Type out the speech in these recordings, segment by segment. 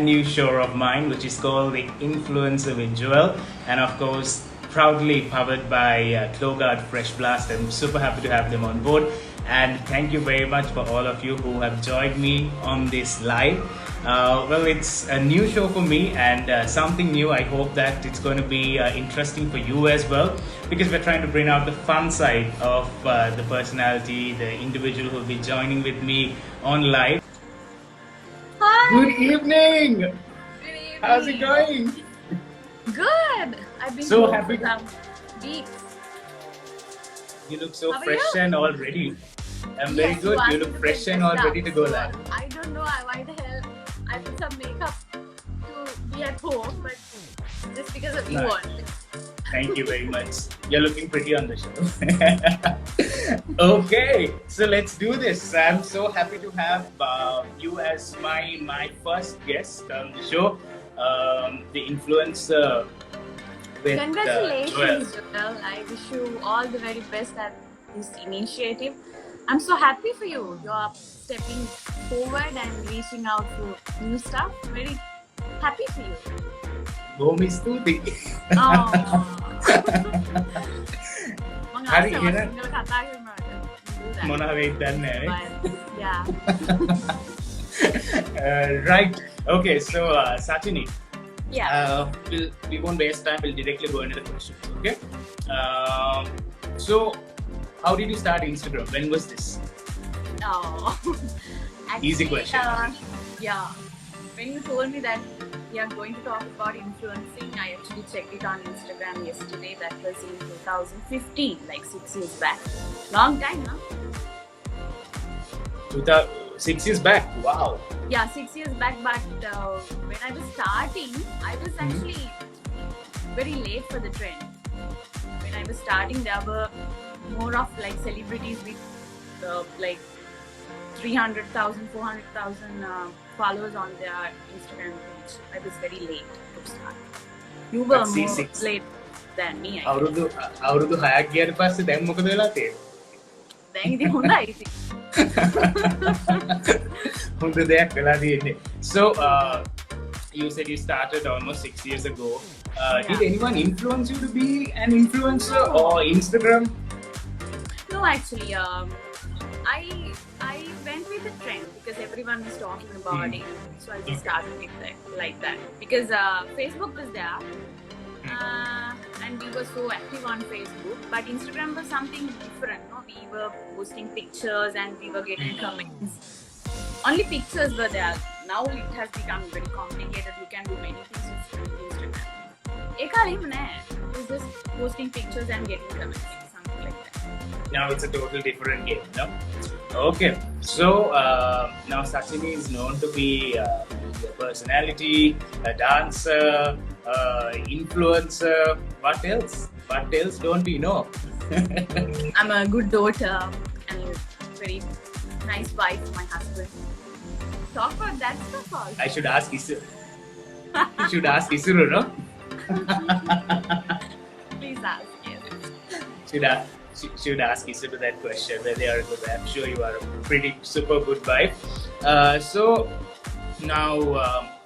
new show of mine, which is called The Influencer with Joel, and of course, proudly powered by Klogard Fresh Blast. I'm super happy to have them on board. And thank you very much for all of you who have joined me on this live. Well, it's a new show for me and something new. I hope that it's going to be interesting for you as well, because we're trying to bring out the fun side of the personality, the individual who will be joining with me on live. Hi. Good evening. Good evening. How's it going? Good. I've been So home happy. for some weeks. You look so How are fresh you? and all ready. I'm very Yes, good. asked You me look to fresh bring and this all up, ready to go so live. I don't know why the hell I put some makeup to be at home, but just because of you Nice. only. Thank you very much. You're looking pretty on the show. Okay, so let's do this. I'm so happy to have you as my first guest on the show, the influencer with Joel. Congratulations, Joel. I wish you all the very best at this initiative. I'm so happy for you. You're stepping forward and reaching out for new stuff. Very happy for you. Bhumi Stuti. Oh. මං හරි, ආසයි එහෙනම් සිංහල කතා කරනවට. මොනවා වෙයිද දන්නේ නැහැ. But, yeah. Right. Okay, so Sachini, Yeah. we won't waste time. We'll directly go into the questions. Okay. So, how did you start Instagram? When was this? Oh. Easy Actually, question. Yeah. When you told me that we are going to talk about influencing, I actually checked it on Instagram yesterday. That was in 2015, like 6 years back. Long time, huh? 6 years back. Wow. Yeah, 6 years back. But when I was starting, I was actually very late for the trend. When I was starting, there were more of like celebrities with like 300,000, 400,000 followers on their Instagram page. I was very late to start. You were But see, more six- late than me. I guess. අවුරුදු 6ක් ගියාට පස්සේ දැන් මොකද වෙලා තියෙන්නේ? Then ඉතින් හොඳයි ඉතින්. හොඳ දෙයක් වෙලා තියෙන්නේ. So, you said you started almost 6 years ago. Did anyone influence you to be an influencer or Instagram? No, actually, I went with the trend because everyone was talking about it. So I just started with that, like that. Because Facebook was there, and we were so active on Facebook. But Instagram was something different. No? We were posting pictures and we were getting comments. Only pictures were there. Now it has become very complicated. You can do many things with Instagram. It was just posting pictures and getting comments, something like that. Now it's a total different game, no? Okay, so now Sachini is known to be a personality, a dancer, influencer. What else? What else don't we know? I'm a good daughter and a very nice wife for my husband. Talk about that stuff also. I should ask Isuru. You should ask Isuru, no? Please ask, yes. Should ask Isuru that question whether they are good. I'm sure you are a pretty super good wife. So now,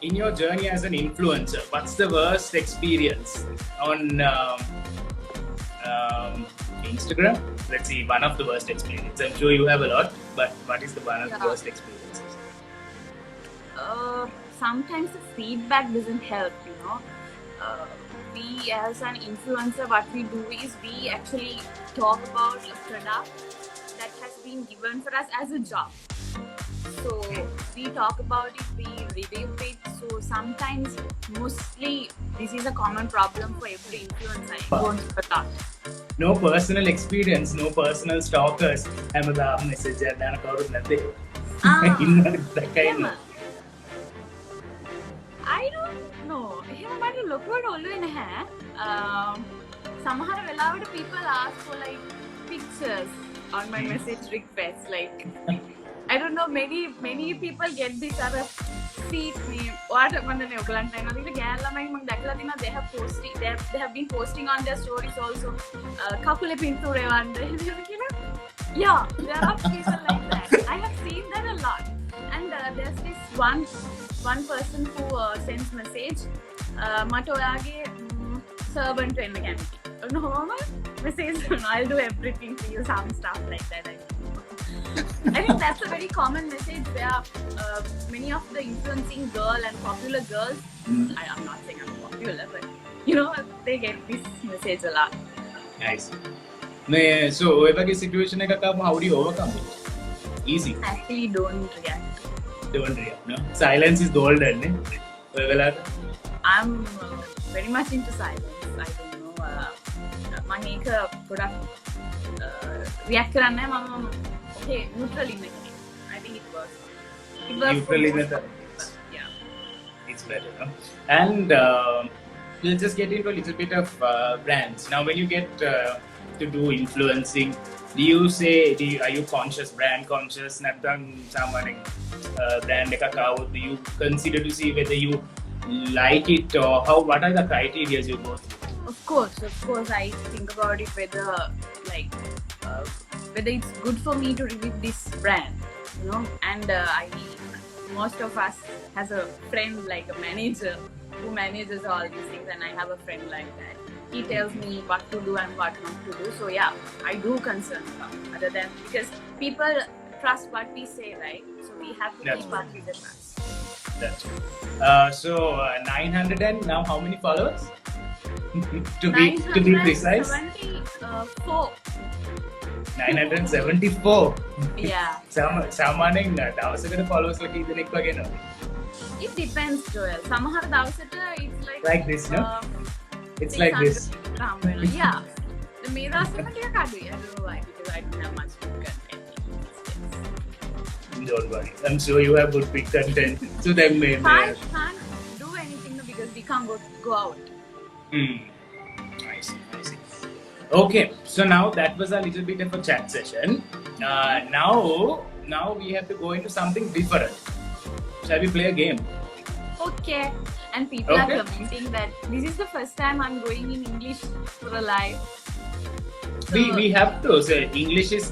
in your journey as an influencer, what's the worst experience on Instagram? Let's see, one of the worst experiences. I'm sure you have a lot, but what is the one of the worst experiences? Sometimes the feedback doesn't help, you know. We as an influencer, what we do is we actually talk about a product that has been given for us as a job. So we talk about it, we review it. So sometimes, mostly, this is a common problem for every influencer. Going for that. No personal experience, no personal stalkers. හැමදාම message එකක් දාන කවුරුත් නැද්ද? ඉන්නවද දැක්කයි නේද? I don't know. එහෙම මට ලොකුවට ඔළුවේ නැහැ. සමහර වෙලාවට people ask for like pictures on my message request. Like I don't know. Many people get this as a seat me. What මන්දනේ ඔයගලන්ට නේද? ඒක ගෑල් ළමයි මම දැකලා තියෙනවා. They have been posting on their stories also. කකුලේ පින්තූරේ වන්ද. Yeah, there are people like that. I have seen that a lot. And there's this one person who sends message. Mata oyage servant wenna kemati. Normal message. I'll do everything for you. Some stuff like that. I think that's a very common message where many of the influencing girl and popular girls. I'm not saying I'm popular, but you know they get this message a lot. Nice. So ඔය වගේ situation එකක් ආවම how do you overcome it? Easy. Actually, don't react. Don't react, no? Silence is golden, ne? ඔය වෙලාවට I'm very much into silence. I don't know. මම ඒක ගොඩක් react කරන්නේ නැහැ. මම okay neutral ඉන්න කෙනෙක්. I think it works. neutral in the Yeah. it's better, no? And we'll just get into a little bit of brands. Now, when you get to do influencing, are you conscious, brand conscious? නැත්නම් සාමාන්‍යයෙන් brand එකක් આવොත් do you consider to see whether you like it or what are the criteria you go through? Of course, I think about it whether it's good for me to review this brand, you know. And most of us has a friend like a manager who manages all these things, and I have a friend like that. He tells me what to do and what not to do. So yeah, I do concern about other than because people trust what we say, right? So we have to keep up with the trust. That's true. So 900 and now how many followers? to be precise, 974. 974. Yeah. සාමාන්‍යයෙන් දවසකට followers ලා කී දෙනෙක් වගේ නෝ? It depends, Joel. Somehow දවසට it's like this, no? It's like this. Yeah. The මේ දවස්වල ටිකක් අඩුයි. I don't know why, because I don't have much good content. Don't worry. I'm sure you have good big content. So then maybe can't do anything because we can't go out. I see. Okay, so now that was a little bit of a chat session. Now we have to go into something different. Shall we play a game? Okay. And people are commenting that this is the first time I'm going in English for a live. So, we have to say English is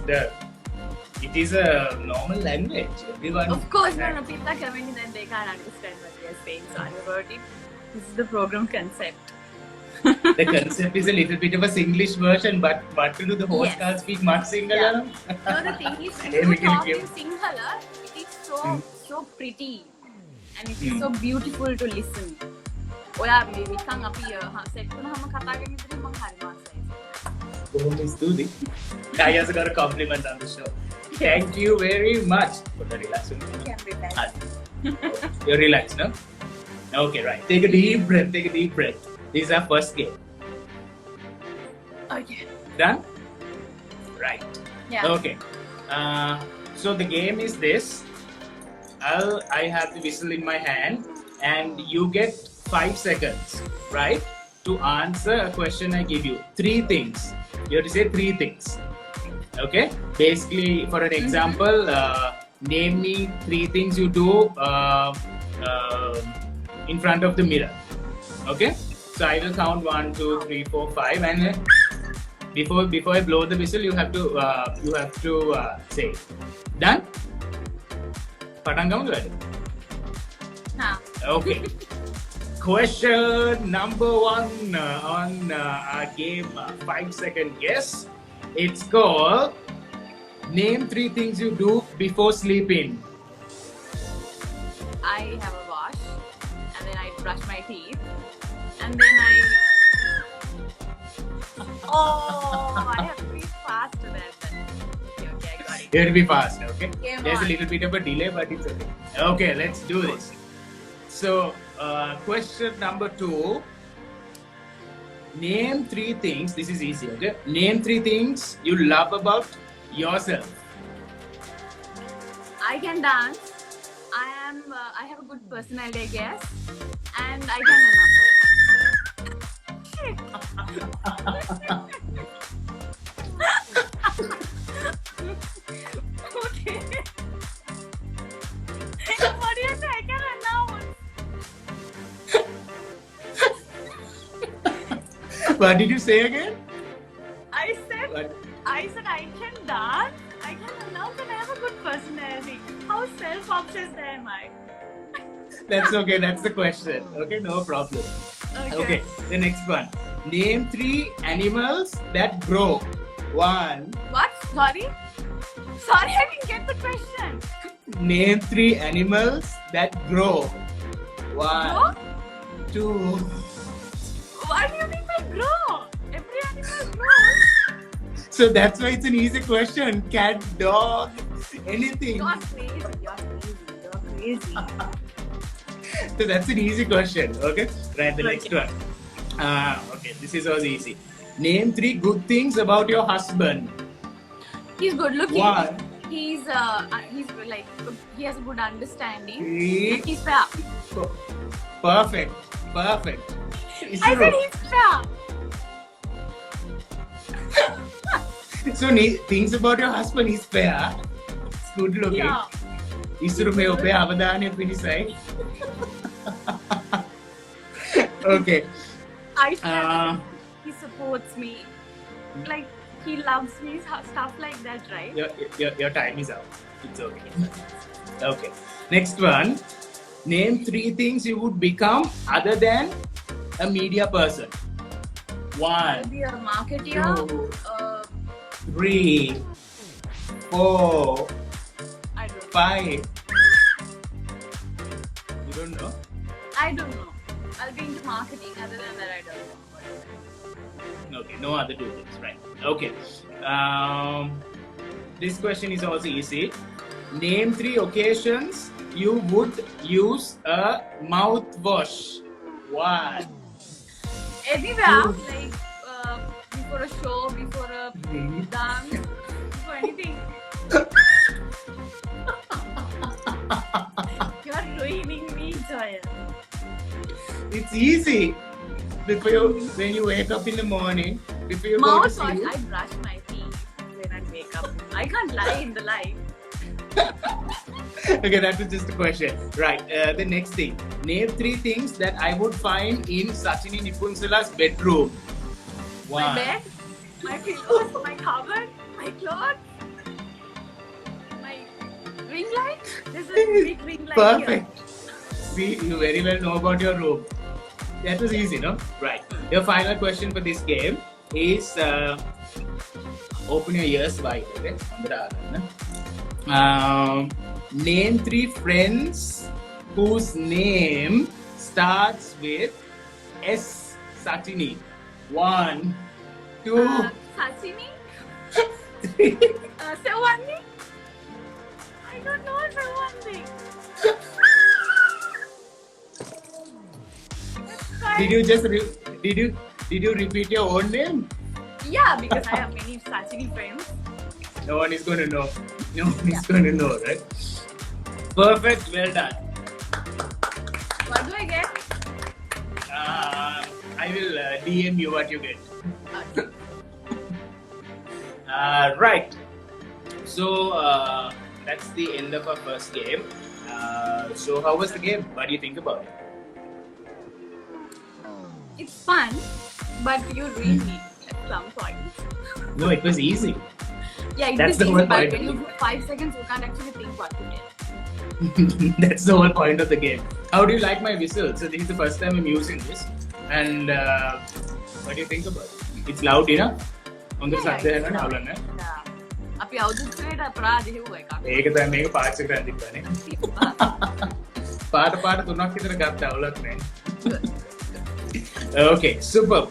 it is a normal language. Everyone. Of course, no, people are commenting that they can't understand what we are saying. Sorry about it. This is the program concept. The concept is a little bit of a Singlish version, but what to do? The host can't speak much Sinhala. Yeah. No, the thing is, if you talk in Sinhala, it is so pretty and it is so beautiful to listen. ඔයා මේ විකන් අපි set වුණාම කතා කරගෙන ඉතින් මම හරි මාසයි. කොහොමද ස්තුති. Kaya's got a compliment on the show. Thank you very much. Relax. You're relaxed, no? Okay, right. Take a deep breath. This is our first game. Okay. Done? Right. Yeah. Okay. So the game is this. I have the whistle in my hand and you get 5 seconds, right? To answer a question I give you. 3 things. You have to say 3 things. Okay? Basically, for an example, name me 3 things you do in front of the mirror. Okay? So I will count 1, 2, 3, 4, 5 and before I blow the whistle, you have to say. Done? Patang gamudu ada? Okay. Question number 1 on our game 5-second guess. It's called Name 3 things you do before sleeping. I have a wash and then I brush my teeth and then I have to be fast to that. Okay, I got it. You have to be fast, okay? There's on. a little bit of a delay, but it's okay. Okay, let's do this. So, question number 2. Name 3 things. This is easy, okay? Name 3 things you love about yourself. I can dance. I have a good personality, I guess, and I can run. Okay. What do you say? I can announce. What did you say again? I said I can dance, I can announce that I have a good personality. How self-obsessed am I? That's okay. That's the question. Okay, no problem. Okay, the next one. Name 3 animals that grow. 1. What? Sorry? Sorry, I didn't get the question. Name 3 animals that grow. 1, 2. What do you mean by grow? Every animal grows. So that's why it's an easy question. Cat, dog, anything. You're crazy. You're crazy. So that's an easy question. Okay, right. The next one. Okay, this is also easy. Name 3 good things about your husband. He's good looking. 1. He's like he has a good understanding. 3. And he's fair. Perfect. I said he's fair. So things about your husband is fair. It's good looking. Yeah. ඉසුරු මේ ඔබේ අවධානය පිණිසයි. Okay. I feel he supports me. Like he loves me, stuff like that, right? Your time is out. It's okay. Okay. Next one. Name 3 things you would become other than a media person. 1, Be a marketer. 3, 4, I don't know. 5. You don't know? I don't know. I'll be into marketing. Other than that, I don't know. Okay, no other 2 things, right? Okay. This question is also easy. Name 3 occasions you would use a mouthwash. 1. Anywhere, like before a show, before a dance, before anything. You're ruining me, Joya. It's easy. When you wake up in the morning, before you go to Mouthwash. sleep. I brush my teeth when I wake up. I can't lie in the life. Okay, that was just a question. Right, the next thing. Name 3 things that I would find in Sachini Nipunsala's bedroom. 1. My bed, my pillows, my cupboard, my clothes, my ring light. There's a big ring light Perfect. See, you very well know about your room. That was easy, no? Right. Your final question for this game is open your ears wide, okay? Name 3 friends whose name starts with S. Sachini. 1, 2, here. Sachini? 3. Sevandi? I don't know Sevandi. Did you just did you repeat your own name? Yeah, because I have many Sachini friends. No one is going to know. No one is going to know, right? Perfect. Well done. What do I get? I will DM you what you get. Okay. Right. So that's the end of our first game. So how was the game? What do you think about it? It's fun, but you ruined me at some point. No, it was easy. Yeah, That's it the is whole easy, but point. when you do 5 seconds, you can't actually think what to tell. That's the whole point of the game. How do you like my whistle? So this is the first time I'm using this. And what do you think about it? It's loud enough? On the side there, no? අපි අවුරුද්දේට අපරාධ හෙව්වා එකක්. ඒක තමයි මේක පාක්ෂ කරන්න තිබ්බනේ. පාට 3ක් විතර ගත්ත අවුලක් නැහැ. Okay, super.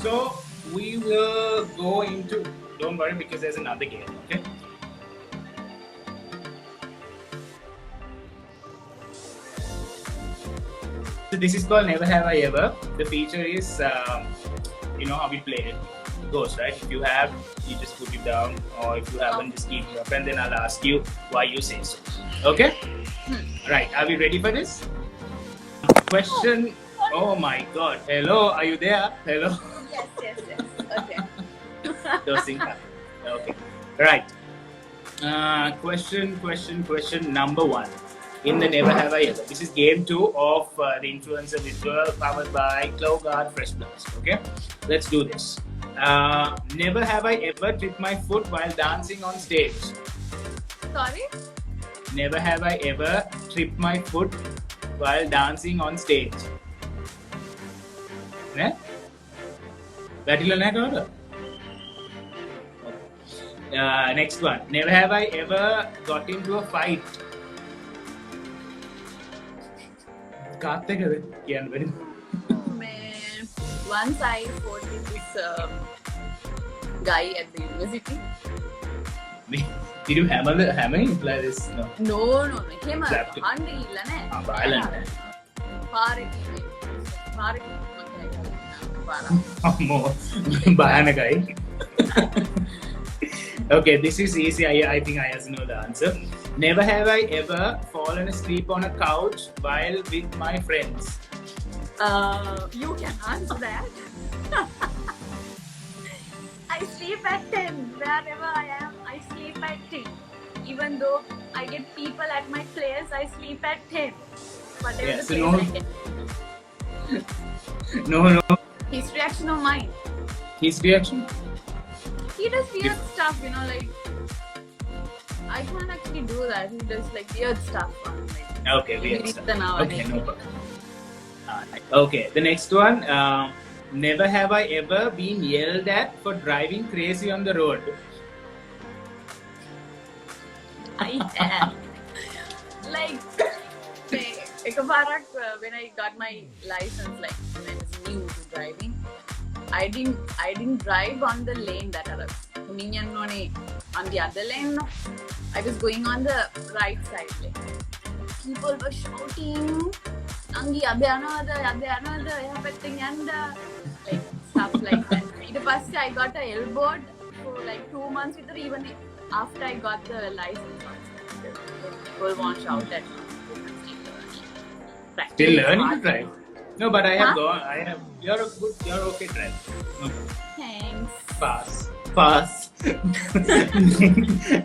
So we will go into. Don't worry because there's another game. Okay. So this is called Never Have I Ever. The feature is, you know how we play it. Goes right. If you have, you just put it down, or if you haven't, just keep it up, and then I'll ask you why you say so. Okay. Right. Are we ready for this? Question. Oh my God. Hello. Are you there? Hello. Yes. Okay. Those things happen. Okay. Right. Question number 1. In the Never Have I Ever. This is game 2 of the Influencer Visual powered by Cloud Guard Fresh Blast. Okay. Let's do this. Never have I ever tripped my foot while dancing on stage. Sorry? Never have I ever tripped my foot while dancing on stage. Ne? වැටිලා නැහැ කවුද? Next one. Never have I ever got into a fight. කාත් එකද කියන්න බැරි. Man, once I fought with this guy at the university. Did you hammer like this? No. No. Him Exactly. Handi illa ne. Violent. More භයානකයි. Okay, this is easy. I think I also know the answer. Never have I ever fallen asleep on a couch while with my friends. You can answer that. I sleep at 10. Wherever I am, I sleep at 10. Even though I get people at my place, I sleep at 10. Whatever Yeah, the so place no- I get. No. His reaction of mine. His reaction? He does weird stuff, you know, like I can't actually do that. He does like weird stuff. Like, Okay, weird read stuff. the now Okay, and no then. problem. Okay, the next one. Never have I ever been yelled at for driving crazy on the road. I am. Like, Ekaparak, when I got my license, like when I was new to driving, I didn't drive on the lane that I was. On the other lane, no. I was going on the right side lane. People were shouting, Angi, abbe another, and like stuff like that. The first I got a elbowed for like 2 months with her, even after I got the license. People won't shout at me. Still learning to drive. No, but I have gone. You're okay driver. Okay. Thanks. Pass.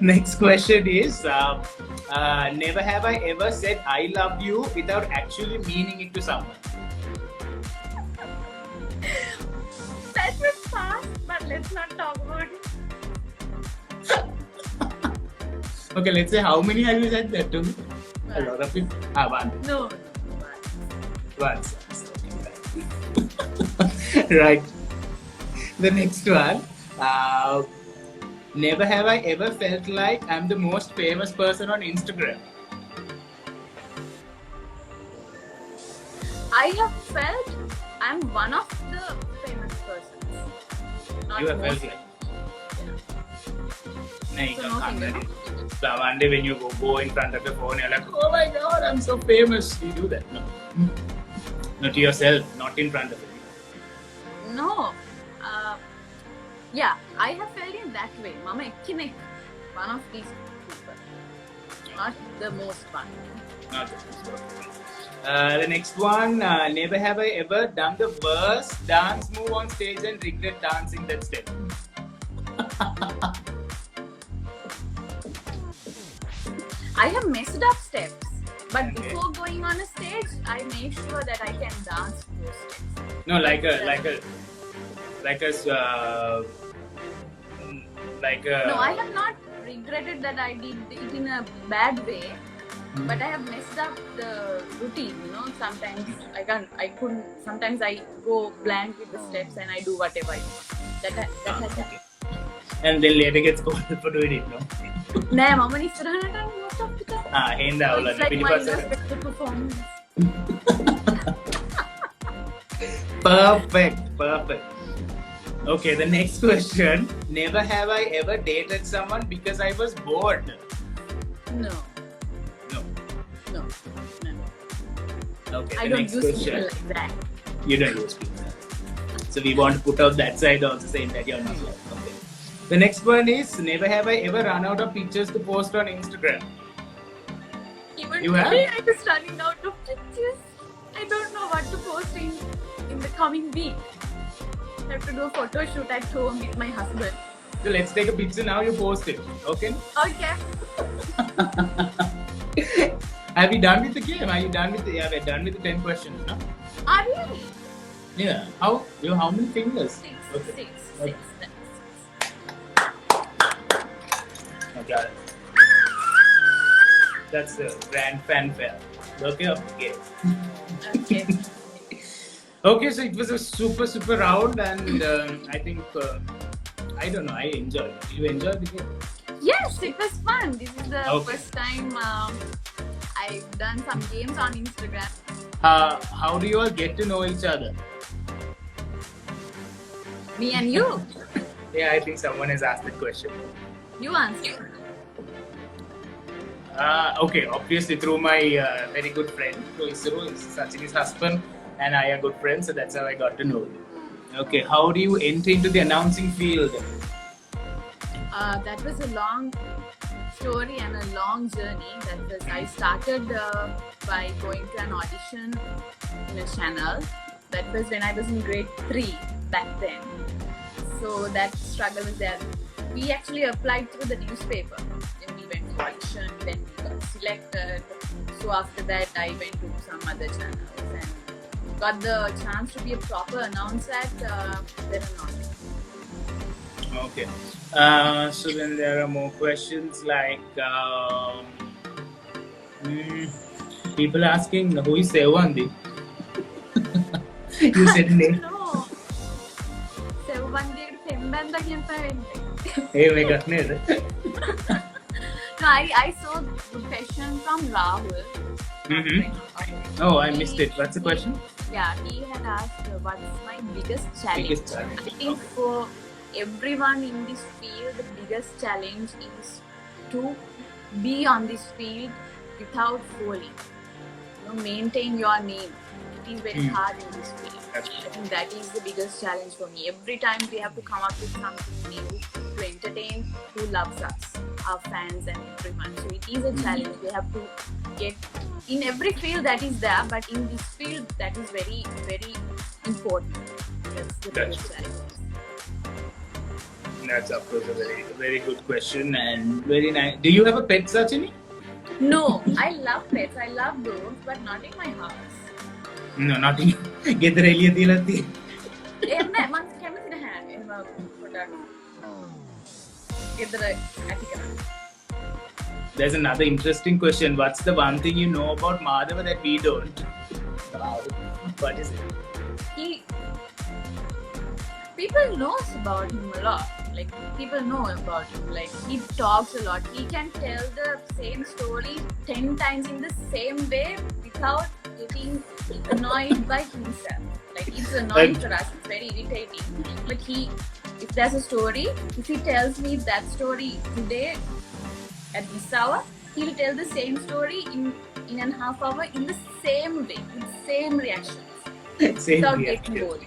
Next question is, never have I ever said I love you without actually meaning it to someone. That was fast, but let's not talk about it. Okay, let's say how many have you said that to me? A lot of it. One. No. Once. Right. The next one. Never have I ever felt like I'm the most famous person on Instagram. I have felt I'm one of the famous persons. Not You have felt most. like. So no finger. So one day when you go in front of the phone, you're like, oh my god, I'm so famous. You do that. No. Not to yourself, not in front of it. No. Yeah, I have felt in that way. Mama ekkinek, one of these people. Not the most one. Not the first one. The next one, never have I ever done the worst dance move on stage and regret dancing that step. I have messed up steps, but Okay. before going on a stage, I make sure that I can dance those steps. No, like a. No, I have not regretted that I did it in a bad way, but I have messed up the routine. You know, sometimes sometimes I go blank with the steps and I do whatever I want. That has happened. And then later gets called for doing it, no? Nah, Mama ඉස්සරහට most of the time. Hinda So it's like my පිටිපස්සට. irrespective performance. Perfect. Okay, the next question. Never have I ever dated someone because I was bored. No. No. Okay, I the don't next use question. people like that. You don't use people. So we want to put out that side also saying that you're not like. Okay. The next one is, never have I ever run out of pictures to post on Instagram. Even You today, have? I was running out of pictures. I don't know what to post in the coming week. I have to do a photo shoot at home with my husband. So let's take a picture now, you post it. Okay? Okay. Have you done with the game? Are you done with we're done with the 10 questions, no? Are you? Yeah. How many fingers? 6. Okay. Six. Okay. Six. Okay. That's the grand fanfare. Okay. Okay. Okay. Okay. So it was a super round, and I think I don't know. I enjoyed it. You enjoyed the game? Yes, it was fun. This is the Okay. first time I've done some games on Instagram. How do you all get to know each other? Me and you. Yeah, I think someone has asked the question. You answer. Okay, obviously through my very good friend, Isuru, is Sachini's husband, and I are good friends, so that's how I got to know you. Okay, how do you enter into the announcing field? That was a long story and a long journey. That was I started by going to an audition in a channel. That was when I was in grade 3 back then. So that struggle was there. We actually applied through the newspaper. Then we went to audition, then we got selected. So after that, I went to some other channels and got the chance to be a proper announcer at Veranoli. Okay. So then there are more questions like people asking who is Sevandi? You said name. No. Sevandi Fembanda Hey, we got name. No, I saw the question from Rahul. Mm-hmm. Oh, I missed it. What's the question? Yeah, he had asked what's my biggest challenge. Biggest challenge. I think for everyone in this field, the biggest challenge is to be on this field without falling. Maintain your name. It is very hard in this field. I think that is the biggest challenge for me. Every time we have to come up with something new to entertain who loves us, our fans and everyone. So it is a challenge. We have to get in every field that is there, but in this field that is very, very important. That's the biggest challenge. That's of course a very good question and very nice. Do you have a pet, Sachini? No, I love pets. I love dogs, but not in my house. No, not in. ගෙදර එළිය තියලා තියෙන්නේ. එහෙම මම කැමති නැහැ. එහෙම පොඩක් ගෙදර ඇති කරන්න. There's another interesting question. What's the one thing you know about Madhava that we don't? What is it? People knows about him a lot. Like people know about him. Like he talks a lot. He can tell the same story 10 times in the same way without getting annoyed by himself. Like it's annoying for us. It's very irritating. But if there's a story, if he tells me that story today at this hour, he'll tell the same story in a half hour in the same way, with same reactions, Same without reaction. getting bored.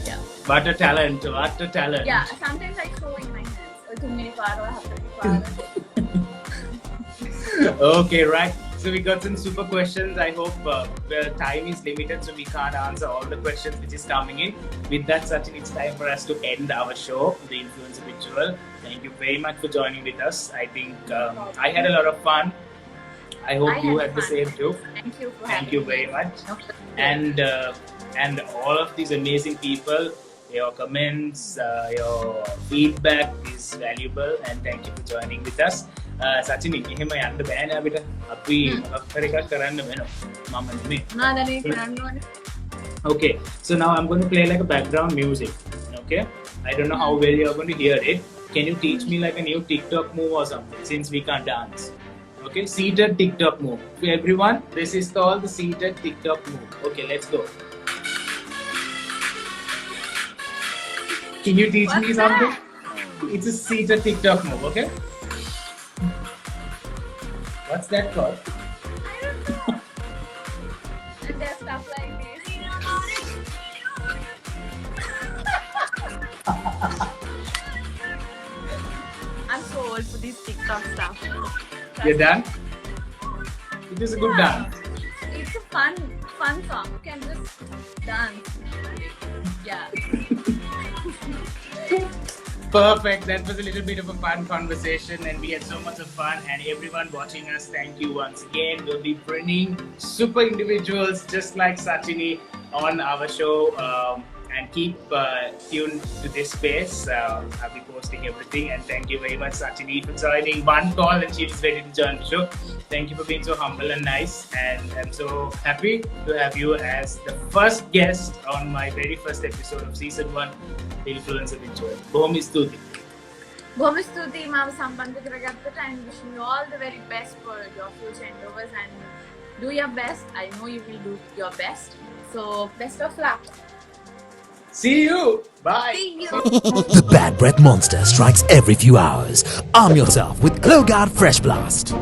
Yeah. What a talent! What a talent! Yeah. Sometimes I show in my hands. Tumne paro, hapne paro. Okay, right. So we got some super questions. I hope the time is limited, so we can't answer all the questions which is coming in. With that, Sachin, it's time for us to end our show, The Influencer Ritual. Thank you very much for joining with us. I think I had a lot of fun. I hope you had the same too. Thank you for Thank having you me. very much. Okay. And all of these amazing people, your comments, your feedback is valuable, and thank you for joining with us. Sachini, එහෙම යන්න බෑනේ අපිට. අපි මොකක් හරි එකක් කරන්න වෙනවා. මම නෙමෙයි. නාදනේ කරන්න ඕනේ. Okay, so now I'm going to play like a background music. Okay, I don't know how well you're going to hear it. Can you teach me like a new TikTok move or something, since we can't dance? Okay, seated TikTok move. For everyone, this is called the seated TikTok move. Okay, let's go. Can you teach me What's something? that? It's a seated TikTok move, okay? What's that called? I don't know. And there's stuff like this. I'm so old for this TikTok stuff. You're done? It is a good Yeah. dance. It's a fun song. You can just dance. Yeah. Perfect. That was a little bit of a fun conversation, and we had so much of fun. And everyone watching us, thank you once again. We'll be bringing super individuals just like Sachini on our show. and keep tuned to this space. I'll be posting everything, and thank you very much, Sachini, for joining. One call and she's ready to join the show. Thank you for being so humble and nice, and I'm so happy to have you as the first guest on my very first episode of season 1, Influencer with Joel. Bhumi Stuti. Bhumistuti, Mama Sambandhikaragattat, and wishing you all the very best for your future endeavors, and do your best. I know you will do your best. So, best of luck. See you. Bye. See you. The bad breath monster strikes every few hours. Arm yourself with Klogard Fresh Blast.